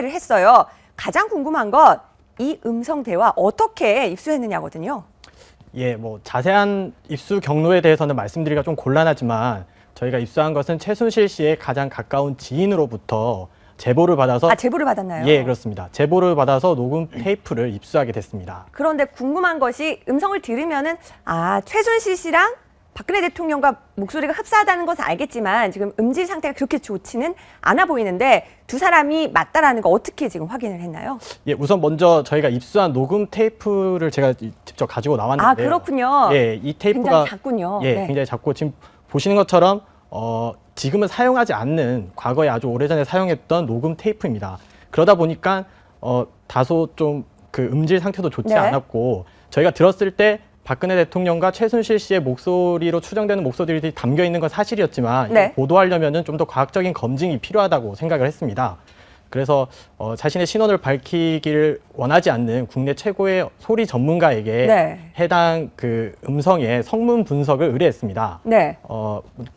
를 했어요. 가장 궁금한 건 이 음성 대화 어떻게 입수했느냐거든요. 예, 뭐 자세한 입수 경로에 대해서는 말씀드리기가 좀 곤란하지만 저희가 입수한 것은 최순실 씨의 가장 가까운 지인으로부터 제보를 받아서 제보를 받았나요? 예, 그렇습니다. 제보를 받아서 녹음 테이프를 입수하게 됐습니다. 그런데 궁금한 것이 음성을 들으면은 최순실 씨랑 박근혜 대통령과 목소리가 흡사하다는 것은 알겠지만 지금 음질 상태가 그렇게 좋지는 않아 보이는데 두 사람이 맞다라는 거 어떻게 지금 확인을 했나요? 예, 우선 먼저 저희가 입수한 녹음 테이프를 제가 직접 가지고 나왔는데요. 그렇군요. 예, 이 테이프가 굉장히 작군요. 예, 네. 굉장히 작고 지금 보시는 것처럼 지금은 사용하지 않는 과거에 아주 오래전에 사용했던 녹음 테이프입니다. 그러다 보니까 다소 좀 그 음질 상태도 좋지 네. 않았고 저희가 들었을 때 박근혜 대통령과 최순실 씨의 목소리로 추정되는 목소리들이 담겨 있는 건 사실이었지만 네. 보도하려면은 좀 더 과학적인 검증이 필요하다고 생각을 했습니다. 그래서 자신의 신원을 밝히기를 원하지 않는 국내 최고의 소리 전문가에게 네. 해당 그 음성의 성문 분석을 의뢰했습니다. 네.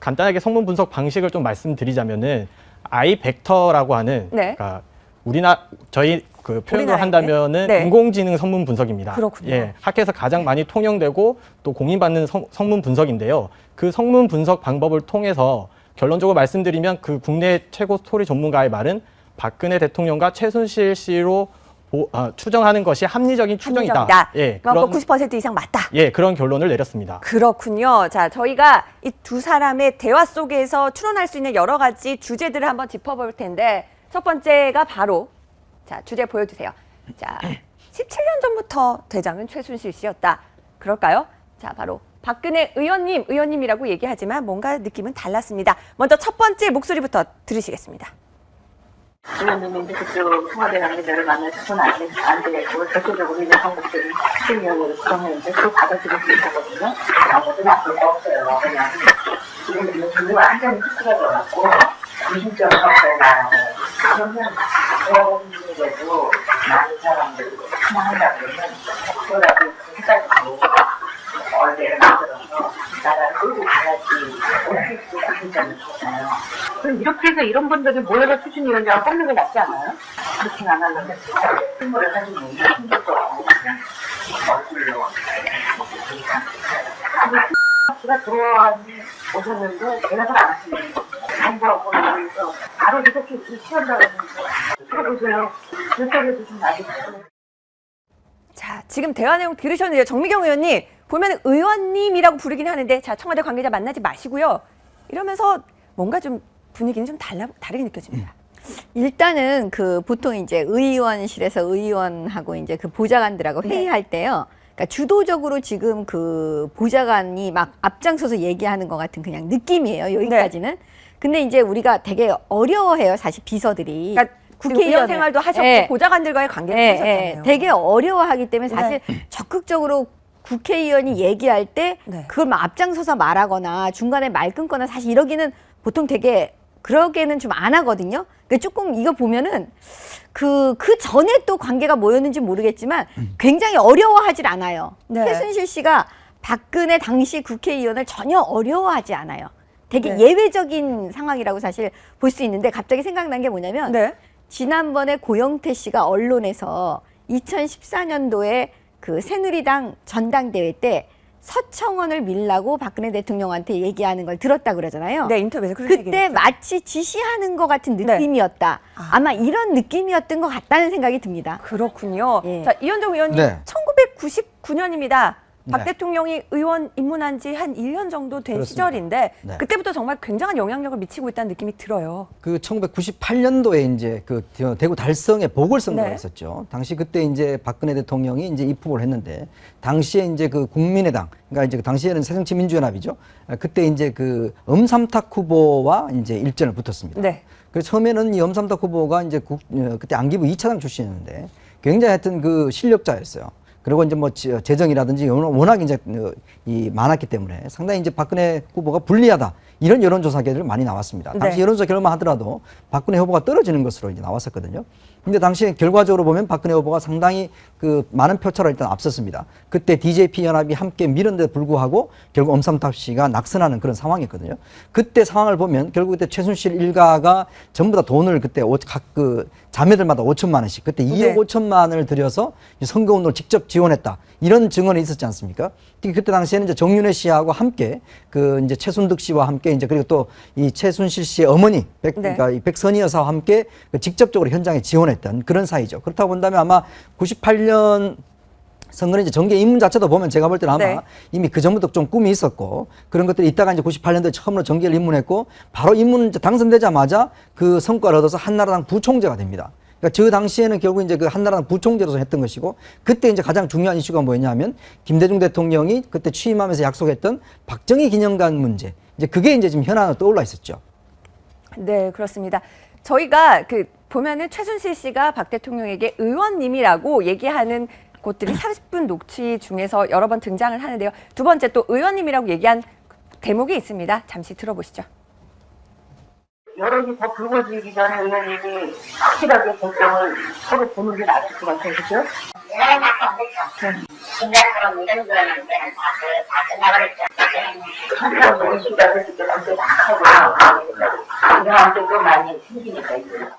간단하게 성문 분석 방식을 좀 말씀드리자면은 아이벡터라고 하는 네. 그러니까 저희 그 표현을 우리나라에? 한다면은 네. 인공지능 성문 분석입니다. 그렇군요. 예, 학회에서 가장 많이 통용되고 또 공인받는 성문 분석인데요. 그 성문 분석 방법을 통해서 결론적으로 말씀드리면 그 국내 최고 스토리 전문가의 말은 박근혜 대통령과 최순실 씨로 추정하는 것이 합리적인 추정이다. 합리적이다. 예, 그럼 90% 이상 맞다. 예, 그런 결론을 내렸습니다. 그렇군요. 자, 저희가 이 두 사람의 대화 속에서 추론할 수 있는 여러 가지 주제들을 한번 짚어볼 텐데 첫 번째가 바로 주제 보여주세요. 17년 전부터 대장은 최순실 씨였다. 그럴까요? 바로 박근혜 의원님이라고 얘기하지만 뭔가 느낌은 달랐습니다. 먼저 첫 번째 목소리부터 들으시겠습니다. 의원님이 이제 그쪽 청와대 관계자를 만나서는 안 되겠고 적극적으로 이제 한국들을 실명으로 구성했는데 그거 받아들일 수 있었거든요. 아무도 나쁠 거 없어요. 그냥 지금 그거 완전히 흐트러져갖고 무심점 상태에 나가고 그러면 대학원들에도 많은 사람들이 희망한다 그러면 그거라도 해가지고 얼대를 만들어서 나라를 끌고 가야지 어떻게 무심점을 줬어요. 그럼 이렇게 해서 이런 분들이 모여서 추진위원장을 뽑는 게 낫지 않아요? 그렇게는 안 하려면 승부를 가지고 힘들도 그냥 얼굴로 씨가 들어와 오셨는데 대답을 안 하시는 거예요. 정부하고 그래서 바로 이렇게 취한다고 들어보세요. 그쪽에도 좀 나겠어요. 지금 대화 내용 들으셨는데요. 정미경 의원님 보면 의원님이라고 부르긴 하는데 청와대 관계자 만나지 마시고요. 이러면서 뭔가 좀 분위기는 좀 다르게 느껴집니다. 일단은 보통 이제 의원실에서 의원하고 이제 그 보좌관들하고 회의할 때요. 그러니까 주도적으로 지금 그 보좌관이 막 앞장서서 얘기하는 것 같은 그냥 느낌이에요. 여기까지는. 네. 근데 이제 우리가 되게 어려워해요. 사실 비서들이. 그러니까 국회의원 생활도 하셨고 보좌관들과의 관계를 하셨잖아요. 되게 어려워하기 때문에 사실 적극적으로 국회의원이 얘기할 때 그걸 막 앞장서서 말하거나 중간에 말 끊거나 사실 이러기는 보통 되게 그러게는 좀 안 하거든요. 그러니까 조금 이거 보면은 그 전에 또 관계가 뭐였는지 모르겠지만 굉장히 어려워하질 않아요. 최순실 씨가 박근혜 당시 국회의원을 전혀 어려워하지 않아요. 되게 예외적인 상황이라고 사실 볼 수 있는데 갑자기 생각난 게 뭐냐면 지난번에 고영태 씨가 언론에서 2014년도에 그 새누리당 전당대회 때 서청원을 밀라고 박근혜 대통령한테 얘기하는 걸 들었다 그러잖아요. 네, 인터뷰에서 그런 얘기를 그때 했죠. 마치 지시하는 것 같은 느낌이었다. 아마 이런 느낌이었던 것 같다는 생각이 듭니다. 그렇군요. 예. 이현정 의원님, 1999년입니다. 박 대통령이 의원 입문한 지 한 1년 정도 된 그렇습니다. 시절인데 그때부터 정말 굉장한 영향력을 미치고 있다는 느낌이 들어요. 그 1998년도에 이제 그 대구 달성에 보궐선거가 있었죠. 당시 그때 이제 박근혜 대통령이 이제 입후보를 했는데 당시에 이제 그 국민의당, 그러니까 이제 그 당시에는 새정치민주연합이죠. 그때 이제 그 엄삼탁 후보와 이제 일전을 붙었습니다. 그래서 처음에는 이 엄삼탁 후보가 이제 그때 안기부 2차장 출신이었는데 굉장히 하여튼 그 실력자였어요. 그리고 이제 뭐 재정이라든지 워낙 이제 이 많았기 때문에 상당히 이제 박근혜 후보가 불리하다. 이런 여론조사 결과들이 많이 나왔습니다. 당시 네. 여론조사 결과만 하더라도 박근혜 후보가 떨어지는 것으로 이제 나왔었거든요. 근데 당시에 결과적으로 보면 박근혜 후보가 상당히 그 많은 표차로 일단 앞섰습니다. 그때 DJP 연합이 함께 밀었는데 불구하고 결국 엄삼탑 씨가 낙선하는 그런 상황이었거든요. 그때 상황을 보면 결국 그때 최순실 일가가 전부 다 돈을 그때 각 그 자매들마다 5천만 원씩 그때 2억 네. 5천만 원을 들여서 선거운동을 직접 지원했다. 이런 증언이 있었지 않습니까? 그때 당시에는 이제 정윤회 씨하고 함께 그 이제 최순득 씨와 함께 이제 그리고 또 이 최순실 씨의 어머니 그러니까 이 백선희 여사와 함께 그 직접적으로 현장에 지원했던 그런 사이죠. 그렇다고 본다면 아마 98년 선거는 이제 정계 입문 자체도 보면 제가 볼 때는 아마 네. 이미 그 전부터 좀 꿈이 있었고 그런 것들이 있다가 이제 98년도에 처음으로 정계를 입문했고 바로 입문 이제 당선되자마자 그 성과를 얻어서 한나라당 부총재가 됩니다. 그러니까 저 당시에는 결국 이제 그 한나라당 부총재로서 했던 것이고 그때 이제 가장 중요한 이슈가 뭐였냐면 김대중 대통령이 그때 취임하면서 약속했던 박정희 기념관 문제. 이제 그게 이제 지금 현안으로 떠올라 있었죠. 네, 그렇습니다. 저희가 그 보면은 최순실 씨가 박 대통령에게 의원님이라고 얘기하는 곳들이 30분 녹취 중에서 여러 번 등장을 하는데요. 두 번째 또 의원님이라고 얘기한 대목이 있습니다. 잠시 들어보시죠. 여론이 더 불거지기 전에 의원님이 확실하게 결정을 서로 보는 게 나을 것 같아요. 그죠? 중간으로 이런 거는 때는 다 끝나버렸죠. 한참 우리 시간을 그때 그때 다 하고 이런 쪽도 많이 생기니까 있어요.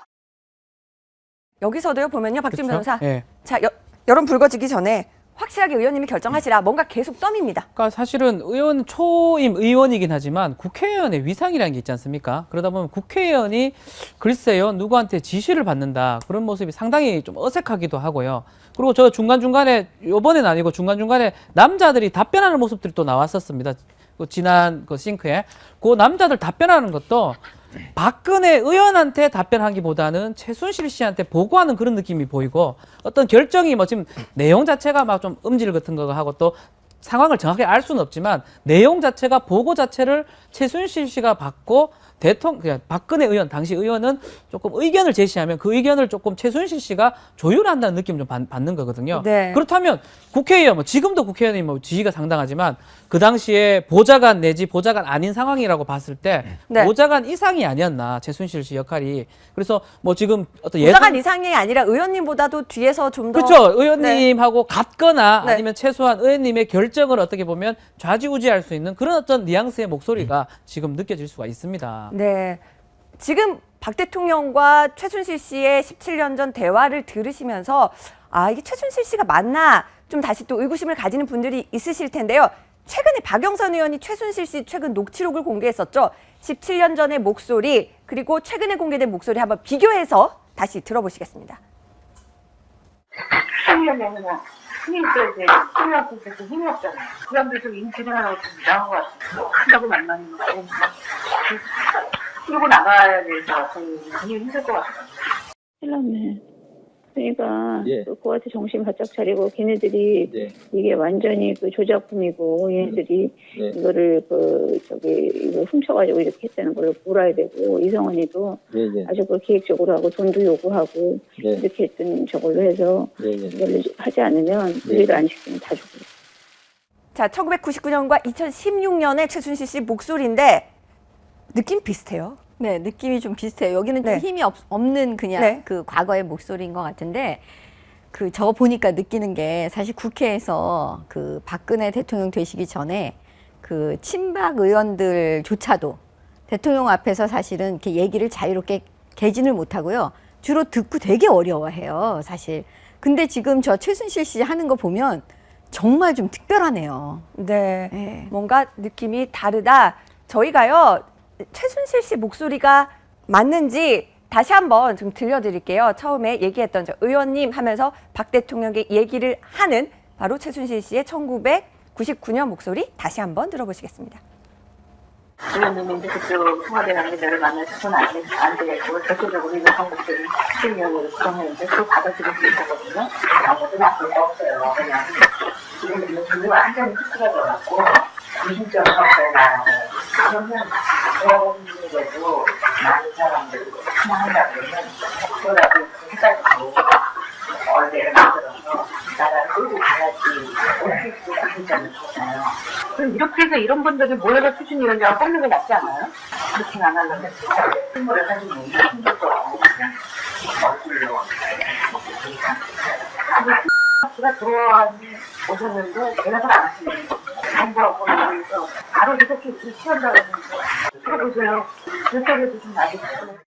여기서도요 보면요, 박준 그렇죠? 변호사. 예. 자, 여론 불거지기 전에 확실하게 의원님이 결정하시라. 뭔가 계속 떠밉니다. 그러니까 사실은 의원 초임 의원이긴 하지만 국회의원의 위상이라는 게 있지 않습니까? 그러다 보면 국회의원이 글쎄요 누구한테 지시를 받는다 그런 모습이 상당히 좀 어색하기도 하고요. 그리고 저 중간중간에 이번엔 아니고 중간중간에 남자들이 답변하는 모습들이 또 나왔었습니다. 그 지난 그 싱크에 그 남자들 답변하는 것도 박근혜 의원한테 답변하기보다는 최순실 씨한테 보고하는 그런 느낌이 보이고 어떤 결정이 뭐 지금 내용 자체가 막 좀 음질 같은 거 하고 또 상황을 정확히 알 수는 없지만 내용 자체가 보고 자체를 최순실 씨가 받고 그냥 박근혜 의원 당시 의원은 조금 의견을 제시하면 그 의견을 조금 최순실 씨가 조율한다는 느낌을 좀 받는 거거든요. 네. 그렇다면 국회의원 뭐 지금도 국회의원이 뭐 지위가 상당하지만 그 당시에 보좌관 내지 보좌관 아닌 상황이라고 봤을 때 네. 보좌관 이상이 아니었나 최순실 씨 역할이. 그래서 뭐 지금 어떤 보좌관 이상이 아니라 의원님보다도 뒤에서 좀 더. 그렇죠. 의원님하고 같거나 네. 아니면 최소한 의원님의 결정을 어떻게 보면 좌지우지할 수 있는 그런 어떤 뉘앙스의 목소리가 지금 느껴질 수가 있습니다. 네. 지금 박 대통령과 최순실 씨의 17년 전 대화를 들으시면서 아, 이게 최순실 씨가 맞나 좀 다시 또 의구심을 가지는 분들이 있으실 텐데요. 최근에 박영선 의원이 최순실 씨 최근 녹취록을 공개했었죠. 17년 전의 목소리 그리고 최근에 공개된 목소리 한번 비교해서 다시 들어보시겠습니다. 10년에 그냥 힘이 있어야지. 힘이 없을 힘이 없잖아요. 그 사람들 좀 인지를 하나 좀 이상한 것 같아요. 한다고 만나는 거. 끌고 나가야 돼서 굉장히 힘들 것 같아요. 큰일 그러니까 예. 그거한테 정신 바짝 차리고 걔네들이 네. 이게 완전히 그 조작품이고 얘네들이 네. 이거를 이거 훔쳐가지고 이렇게 했다는 걸 몰아야 되고 이성원이도 네. 아주 그 계획적으로 하고 돈도 요구하고 네. 이렇게 했던 저걸로 해서 네. 이걸 하지 않으면 우리를 안 시키면 다 죽어요. 자, 1999년과 2016년의 최순실 씨 목소리인데 느낌 비슷해요. 네, 느낌이 좀 비슷해요. 여기는 좀 네. 힘이 없는 그냥 네. 그 과거의 목소리인 것 같은데 그 저 보니까 느끼는 게 사실 국회에서 그 박근혜 대통령 되시기 전에 그 친박 의원들조차도 대통령 앞에서 사실은 이렇게 얘기를 자유롭게 개진을 못 하고요. 주로 듣고 되게 어려워해요, 사실. 근데 지금 저 최순실 씨 하는 거 보면 정말 좀 특별하네요. 네. 네. 뭔가 느낌이 다르다. 저희가요, 최순실 씨 목소리가 맞는지 다시 한번 좀 들려드릴게요. 처음에 얘기했던 저 의원님 하면서 박 대통령에게 얘기를 하는 바로 최순실 씨의 1999년 목소리 다시 한번 들어보시겠습니다. 의원님인데 그쪽 청와대 관계자를 만나서는 안 되겠고 절대적으로 이런 한국들은 실명으로 구성했는데 그걸 받아들일 수 있거든요. 아무도 나쁠 거 없어요. 그냥 지금 전부 완전히 흐트러져갖고 무신점 상태에 나가고 그러면 여러분들에게도 많은 사람들이 하나한다 그러면 그거라도 해가지고 얼대를 만들어서 나라를 끌고 가야지. 수도 있지 않을까요? 그럼 이렇게 해서 이런 분들이 모여서 추진위원장을 뽑는 게 낫지 않아요? 그렇게는 안 하는데 신고를 사실 힘들고 씨가 들어와 오셨는데 대답을 안 하시는 거예요. 정부하고 그래서 바로 이렇게 취한다고 했는데 들어보세요. 그렇다고 좀 알겠어요.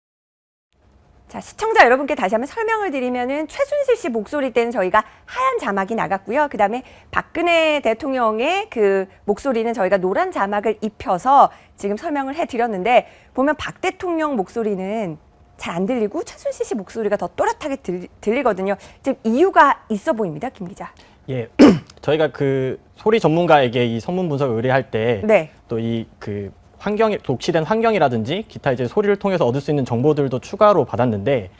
자, 시청자 여러분께 다시 한번 설명을 드리면은 최순실 씨 목소리 때는 저희가 하얀 자막이 나갔고요. 그다음에 박근혜 대통령의 그 목소리는 저희가 노란 자막을 입혀서 지금 설명을 해드렸는데 보면 박 대통령 목소리는 잘 안 들리고 최순실 씨 목소리가 더 또렷하게 들리거든요. 지금 이유가 있어 보입니다, 김 기자. 예, 저희가 그 소리 전문가에게 이 성문 분석을 의뢰할 때 네. 또 이 그 환경이 녹취된 환경이라든지 기타 이제 소리를 통해서 얻을 수 있는 정보들도 추가로 받았는데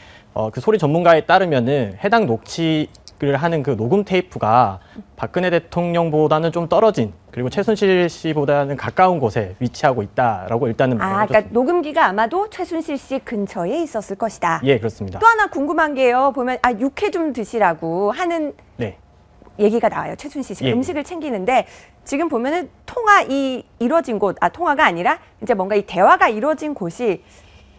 그 소리 전문가에 따르면은 해당 녹취를 하는 그 녹음 테이프가 박근혜 대통령보다는 좀 떨어진 그리고 최순실 씨보다는 가까운 곳에 위치하고 있다라고 일단은 그러니까 녹음기가 아마도 최순실 씨 근처에 있었을 것이다. 예, 그렇습니다. 또 하나 궁금한 게요. 보면 육회 좀 드시라고 하는 네. 얘기가 나와요. 최순실 씨 예. 음식을 챙기는데 지금 보면은 이루어진 곳, 통화가 아니라 이제 뭔가 이 대화가 이루어진 곳이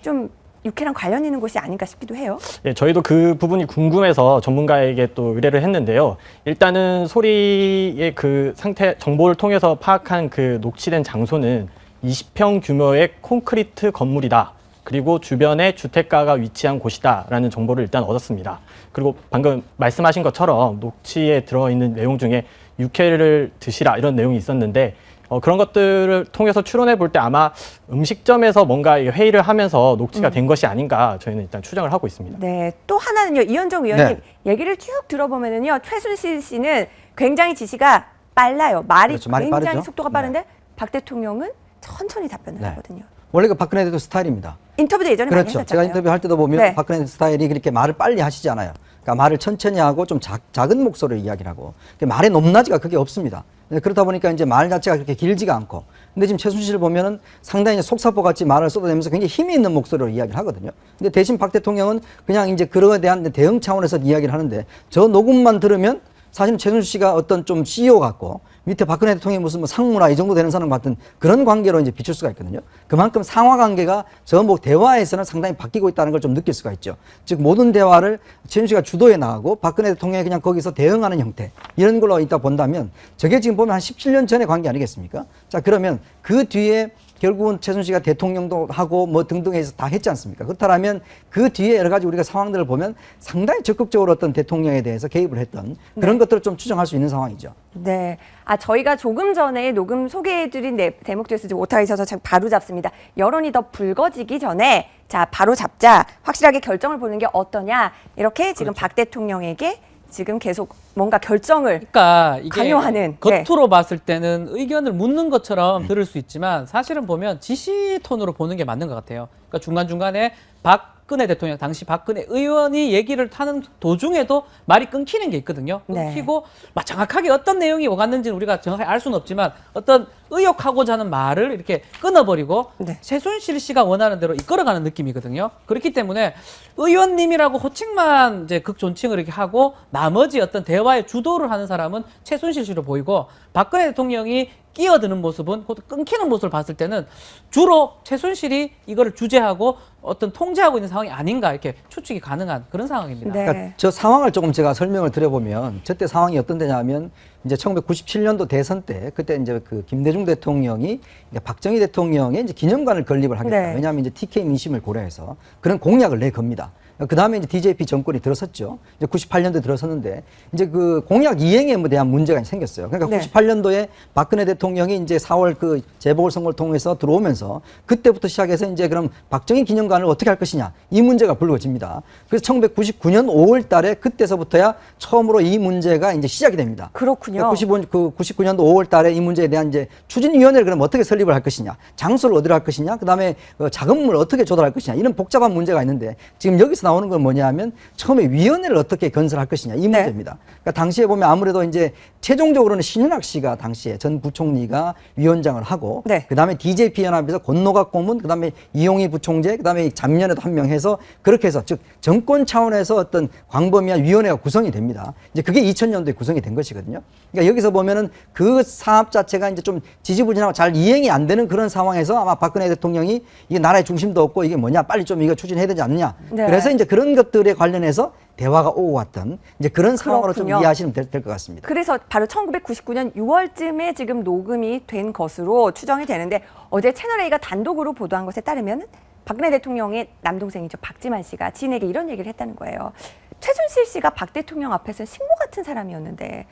좀 육회랑 관련 있는 곳이 아닌가 싶기도 해요. 예, 저희도 그 부분이 궁금해서 전문가에게 또 의뢰를 했는데요. 일단은 소리의 그 상태 정보를 통해서 파악한 그 녹취된 장소는 20평 규모의 콘크리트 건물이다. 그리고 주변에 주택가가 위치한 곳이다라는 정보를 일단 얻었습니다. 그리고 방금 말씀하신 것처럼 녹취에 들어있는 내용 중에 육회를 드시라 이런 내용이 있었는데 그런 것들을 통해서 추론해 볼 때 아마 음식점에서 뭔가 회의를 하면서 녹취가 된 것이 아닌가 저희는 일단 추정을 하고 있습니다. 네, 또 하나는요. 이현정 위원님 네. 얘기를 쭉 들어보면은요. 최순실 씨는 굉장히 지시가 빨라요. 말이 그렇죠. 말이 굉장히 빠르죠. 속도가 빠른데 박 대통령은 천천히 답변을 네. 하거든요. 원래 그 박근혜 대통령 스타일입니다. 인터뷰도 예전에 많이 그렇죠. 했었잖아요. 제가 인터뷰할 때도 보면 네. 박근혜 스타일이 그렇게 말을 빨리 하시지 않아요. 그러니까 말을 천천히 하고 좀 작은 목소리로 이야기를 하고 말의 높낮이가 그게 없습니다. 그러다 보니까 이제 말 자체가 그렇게 길지가 않고 근데 지금 최순실을 보면은 상당히 이제 속사포 같이 말을 쏟아내면서 굉장히 힘이 있는 목소리로 이야기를 하거든요. 근데 대신 박 대통령은 그냥 이제 그거에 대한 대응 차원에서 이야기를 하는데 저 녹음만 들으면 사실은 최순실 씨가 어떤 좀 CEO 같고 밑에 박근혜 대통령이 무슨 뭐 상무나 이 정도 되는 사람 같은 그런 관계로 이제 비출 수가 있거든요. 그만큼 상하 관계가 저 뭐 대화에서는 상당히 바뀌고 있다는 걸 좀 느낄 수가 있죠. 즉 모든 대화를 최순실 씨가 주도해 나가고 박근혜 대통령이 그냥 거기서 대응하는 형태 이런 걸로 이따 본다면 저게 지금 보면 한 17년 전의 관계 아니겠습니까? 자 그러면 그 뒤에 결국은 최순실 씨가 대통령도 하고 뭐 등등 해서 다 했지 않습니까? 그렇다면 그 뒤에 여러 가지 우리가 상황들을 보면 상당히 적극적으로 어떤 대통령에 대해서 개입을 했던 그런 것들을 좀 추정할 수 있는 상황이죠. 네. 저희가 조금 전에 녹음 소개해드린 대목들에서 지금 오타가 있어서 바로 잡습니다. 여론이 더 불거지기 전에 자 바로 잡자 확실하게 결정을 보는 게 어떠냐 이렇게 지금 박 대통령에게 지금 계속 뭔가 결정을 그러니까 이게 강요하는 겉으로 봤을 때는 의견을 묻는 것처럼 들을 수 있지만 사실은 보면 지시 톤으로 보는 게 맞는 것 같아요. 그러니까 중간중간에 박근혜 대통령 당시 박근혜 의원이 얘기를 하는 도중에도 말이 끊기는 게 있거든요. 끊기고 막 정확하게 어떤 내용이 오갔는지는 우리가 정확하게 알 수는 없지만 어떤 의혹하고자 하는 말을 이렇게 끊어버리고 최순실 씨가 원하는 대로 이끌어가는 느낌이거든요. 그렇기 때문에 의원님이라고 호칭만 이제 극존칭을 이렇게 하고 나머지 어떤 대화의 주도를 하는 사람은 최순실 씨로 보이고 박근혜 대통령이 끼어드는 모습은 곧 끊기는 모습을 봤을 때는 주로 최순실이 이거를 주재하고 어떤 통제하고 있는 상황이 아닌가 이렇게 추측이 가능한 그런 상황입니다. 네. 그러니까 저 상황을 조금 제가 설명을 드려보면 저때 상황이 어떤 데냐면 이제 1997년도 대선 때 그때 이제 그 김대중 대통령이 박정희 대통령의 이제 기념관을 건립을 하겠다. 네. 왜냐하면 이제 TK 민심을 고려해서 그런 공약을 내겁니다. 그 다음에 이제 DJP 정권이 들어섰죠. 이제 98년도에 들어섰는데 이제 그 공약 이행에 대한 문제가 생겼어요. 그러니까 98년도에 박근혜 대통령이 이제 4월 그 재보궐선거를 통해서 들어오면서 그때부터 시작해서 이제 그럼 박정희 기념관을 어떻게 할 것이냐 이 문제가 불거집니다. 그래서 1999년 5월 달에 그때서부터야 처음으로 이 문제가 이제 시작이 됩니다. 그렇군요. 99년도 5월 달에 이 문제에 대한 이제 추진위원회를 그럼 어떻게 설립을 할 것이냐, 장소를 어디로 할 것이냐, 그 다음에 자금을 어떻게 조달할 것이냐 이런 복잡한 문제가 있는데 지금 여기서 나오는 건 뭐냐면 처음에 위원회를 어떻게 건설할 것이냐 이 문제입니다. 그러니까 당시에 보면 아무래도 이제 최종적으로는 신윤학 씨가 당시에 전 부총리가 위원장을 하고 네. 그다음에 DJP 연합에서 권노각 고문, 그다음에 이용희 부총재, 그다음에 작년에도 한 명 해서 그렇게 해서 즉 정권 차원에서 어떤 광범위한 위원회가 구성이 됩니다. 이제 그게 2000년도에 구성이 된 것이거든요. 그러니까 여기서 보면은 그 사업 자체가 이제 좀 지지부진하고 잘 이행이 안 되는 그런 상황에서 아마 박근혜 대통령이 이게 나라의 중심도 없고 이게 뭐냐 빨리 좀 이거 추진해야 되지 않느냐. 네. 그래서 이제 그런 것들에 관련해서 대화가 오고 왔던 이제 그런 상황으로 좀 그렇군요. 이해하시면 될 것 같습니다. 그래서 바로 1999년 6월쯤에 지금 녹음이 된 것으로 추정이 되는데 어제 채널A가 단독으로 보도한 것에 따르면 박근혜 대통령의 남동생이죠. 박지만 씨가 지인에게 이런 얘기를 했다는 거예요. 최순실 씨가 박 대통령 앞에서는 식모 같은 사람이었는데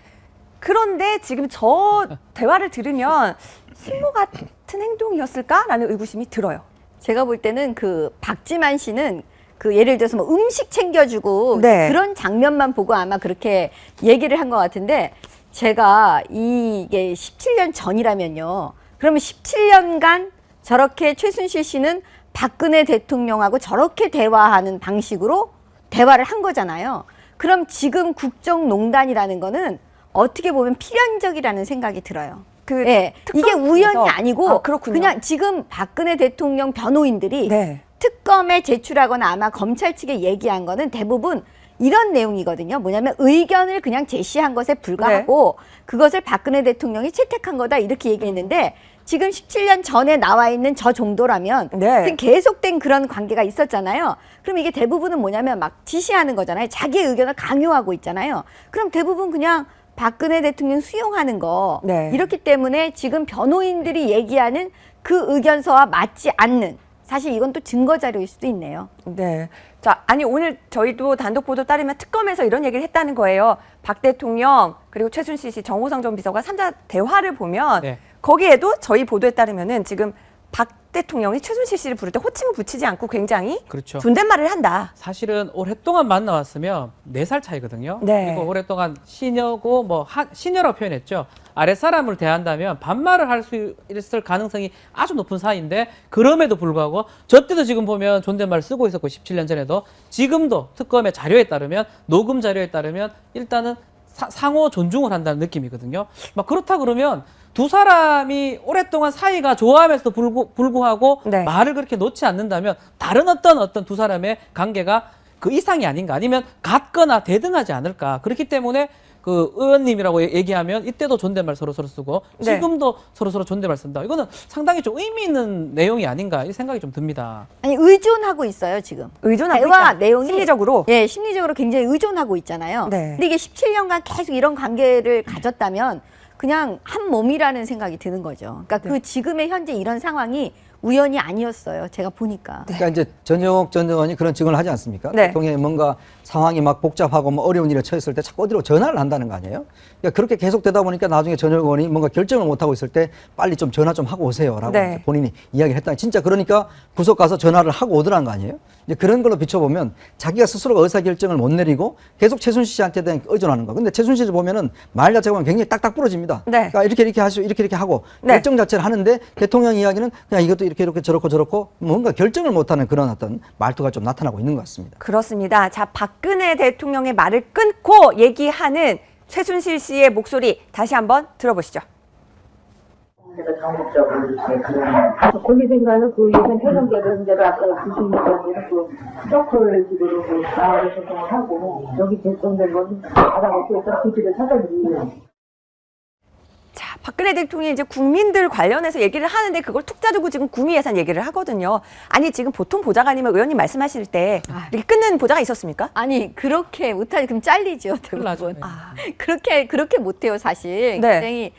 그런데 지금 저 대화를 들으면 식모 같은 행동이었을까라는 의구심이 들어요. 제가 볼 때는 그 박지만 씨는 그 예를 들어서 뭐 음식 챙겨주고 네. 그런 장면만 보고 아마 그렇게 얘기를 한 것 같은데 제가 이게 17년 전이라면요. 그러면 17년간 저렇게 최순실 씨는 박근혜 대통령하고 저렇게 대화하는 방식으로 대화를 한 거잖아요. 그럼 지금 국정농단이라는 거는 어떻게 보면 필연적이라는 생각이 들어요. 그 예, 이게 특검에서- 우연이 아니고 아, 그렇군요. 그냥 지금 박근혜 대통령 변호인들이 네. 특검에 제출하거나 아마 검찰 측에 얘기한 거는 대부분 이런 내용이거든요. 뭐냐면 의견을 그냥 제시한 것에 불과하고 그것을 박근혜 대통령이 채택한 거다 이렇게 얘기했는데 지금 17년 전에 나와 있는 저 정도라면 네. 지금 계속된 그런 관계가 있었잖아요. 그럼 이게 대부분은 뭐냐면 막 지시하는 거잖아요. 자기의 의견을 강요하고 있잖아요. 그럼 대부분 그냥 박근혜 대통령 수용하는 거. 네. 이렇기 때문에 지금 변호인들이 얘기하는 그 의견서와 맞지 않는 사실 이건 또 증거 자료일 수도 있네요. 네. 자, 아니 오늘 저희도 단독 보도 따르면 특검에서 이런 얘기를 했다는 거예요. 박 대통령 그리고 최순실 씨, 정호성 전 비서가 3자 대화를 보면 네. 거기에도 저희 보도에 따르면은 지금 박 대통령이 최순실 씨를 부를 때 호칭을 붙이지 않고 굉장히 그렇죠. 존댓말을 한다. 사실은 오랫동안 만나왔으면 4살 차이거든요. 네. 그리고 오랫동안 시녀고 시녀라고 표현했죠. 아랫사람을 대한다면 반말을 할 수 있을 가능성이 아주 높은 사이인데 그럼에도 불구하고 저 때도 지금 보면 존댓말 쓰고 있었고 17년 전에도 지금도 특검의 자료에 따르면 녹음 자료에 따르면 일단은 상호 존중을 한다는 느낌이거든요. 막 그렇다 그러면 두 사람이 오랫동안 사이가 좋아하면서도 불구하고 네. 말을 그렇게 놓지 않는다면 다른 어떤 두 사람의 관계가 그 이상이 아닌가 아니면 같거나 대등하지 않을까. 그렇기 때문에 그 의원님이라고 얘기하면 이때도 존댓말 서로 쓰고 네. 지금도 서로 존댓말 쓴다. 이거는 상당히 좀 의미 있는 내용이 아닌가 이 생각이 좀 듭니다. 아니 의존하고 있어요 지금. 의존하고 대화 있다. 내용이 심리적으로. 예, 심리적으로 굉장히 의존하고 있잖아요. 네. 근데 이게 17년간 계속 이런 관계를 가졌다면 그냥 한 몸이라는 생각이 드는 거죠. 그러니까 그 지금의 현재 이런 상황이 우연이 아니었어요. 제가 보니까. 그러니까 이제 전혁 전 의원이 그런 증언을 하지 않습니까? 네. 대통령이 뭔가 상황이 막 복잡하고 뭐 어려운 일에 처했을 때 자꾸 어디로 전화를 한다는 거 아니에요? 그러니까 그렇게 계속 되다 보니까 나중에 전혁 의원이 뭔가 결정을 못 하고 있을 때 빨리 좀 전화 좀 하고 오세요라고 네. 이제 본인이 이야기를 했다. 진짜 그러니까 구속 가서 전화를 하고 오더란 거 아니에요? 이제 그런 걸로 비춰보면 자기가 스스로가 의사 결정을 못 내리고 계속 최순실 씨한테 대한 의존하는 거. 근데 최순실 씨 보면은 말 자체가 보면 굉장히 딱딱 부러집니다. 네. 그러니까 이렇게 하시고 이렇게 하고 네. 결정 자체를 하는데 대통령 이야기는 그냥 이것도 이렇게 저렇고 뭔가 결정을 못하는 그런 어떤 말투가 좀 나타나고 있는 것 같습니다. 그렇습니다. 자, 박근혜 대통령의 말을 끊고 얘기하는 최순실 씨의 목소리 다시 한번 들어보시죠. 그래서 전국적으로 이렇게 그런 거기 생각은 그 예전 폐경제대로 아까 주시니까 그 서클 식으로 그 마을을 소통을 하고 여기 결정된 건 받아먹고 있던 기지를 찾아주고 자, 박근혜 대통령이 이제 국민들 관련해서 얘기를 하는데 그걸 툭 짜주고 지금 구미 예산 얘기를 하거든요. 아니 지금 보통 보좌가 아니면 의원님 말씀하실 때 이렇게 끊는 보좌가 있었습니까? 아니 그렇게 못하니 그럼 잘리죠 큰일 나죠. 대부분. 네. 그렇게 못해요 사실. 네. 굉장히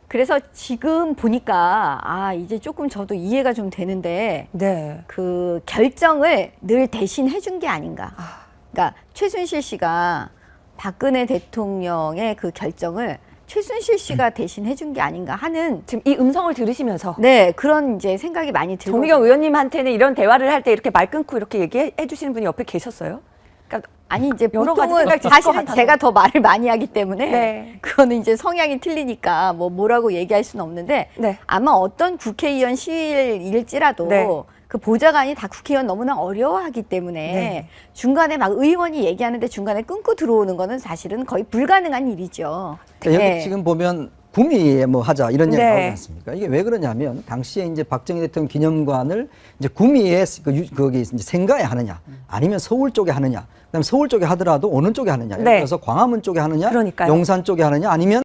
그래서 지금 보니까 이제 조금 저도 이해가 좀 되는데 네. 그 결정을 늘 대신 해준 게 아닌가. 그러니까 최순실 씨가 박근혜 대통령의 그 결정을 최순실 씨가 대신 해준 게 아닌가 하는 지금 이 음성을 들으시면서 네 그런 이제 생각이 많이 들고 정미경 의원님한테는 이런 대화를 할 때 이렇게 말 끊고 이렇게 얘기해 주시는 분이 옆에 계셨어요? 그러니까 아니 이제 여러 가지 보통은 생각이 들 사실은 것 같아서. 제가 더 말을 많이 하기 때문에 네. 그거는 이제 성향이 틀리니까 뭐라고 얘기할 수는 없는데 네. 아마 어떤 국회의원 시일일지라도 네. 그 보좌관이 다 국회의원 너무나 어려워하기 때문에 네. 중간에 막 의원이 얘기하는데 중간에 끊고 들어오는 거는 사실은 거의 불가능한 일이죠. 그러니까 네. 여기 지금 보면 구미에 뭐 하자 이런 얘기 네. 나오지 않습니까? 이게 왜 그러냐면 당시에 이제 박정희 대통령 기념관을 이제 구미에 거기 이제 생가에 하느냐 아니면 서울 쪽에 하느냐 그다음에 서울 쪽에 하더라도 어느 쪽에 하느냐 예를 네. 들어서 광화문 쪽에 하느냐 그러니까요. 용산 쪽에 하느냐 아니면